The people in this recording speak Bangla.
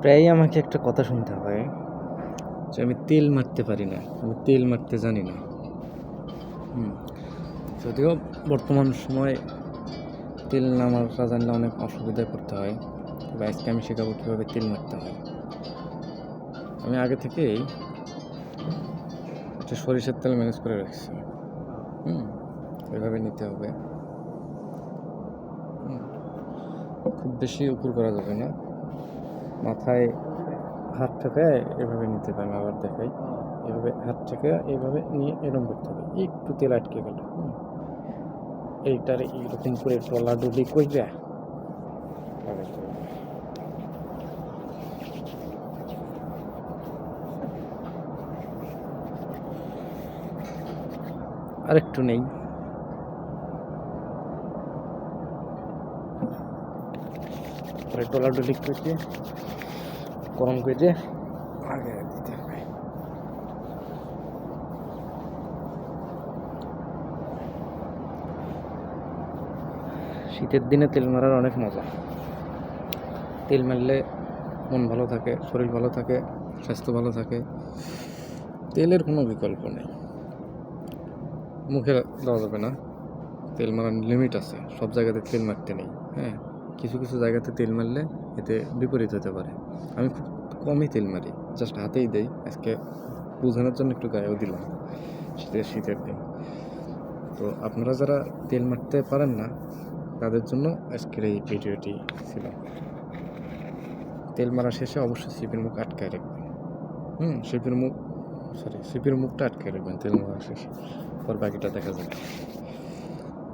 প্রায়ই আমাকে একটা কথা শুনতে হয় যে আমি তেল মারতে পারি না, আমি তেল মারতে জানি না। যদিও বর্তমান সময় তেল না মারা জানলে অনেক অসুবিধায় পড়তে হয়, তবে আজকে আমি শেখাবো কীভাবে তেল মারতে হয়। আমি আগে থেকেই একটা সরিষার তেল ম্যানেজ করে রাখছি। এভাবে নিতে হবে। খুব বেশি উপর করা যাবে না, মাথায় হাত ঠেকায় এভাবে নিতে পারেন। আবার দেখাই, এভাবে হাত ঠেকায় এইভাবে নিয়ে এরকম করতে হবে। একটু তেল আটকে গেল, এইটার এইরকম করে ডলাডলি কইরা লাগাইতে হবে। আরেকটু নেই, পরে ডলাডলি করে গরম করে আগে দিতে হবে। শীতের দিনে তেল মারার অনেক মজা। তেল মারলে মন ভালো থাকে, শরীর ভালো থাকে, স্বাস্থ্য ভালো থাকে। তেলের কোনো বিকল্প নেই। মুখে দেওয়া যাবে না, তেল মারার লিমিট আছে। সব জায়গাতে তেল মারতে নেই। কিছু কিছু জায়গাতে তেল মারলে এতে বিপরীত হতে পারে। আমি খুব কমই তেল মারি, জাস্ট হাতেই দেই। আজকে বোঝানোর জন্য একটু গায়েও দিলাম, শীতের দিন। তো আপনারা যারা তেল মারতে পারেন না, তাদের জন্য আজকের এই ভিডিওটি ছিল। তেল মারা শেষে অবশ্যই সিপির মুখ আটকায় রাখবেন। সিপির মুখটা আটকায় রাখবেন তেল মারা শেষে, পর বাকিটা দেখা যাবে।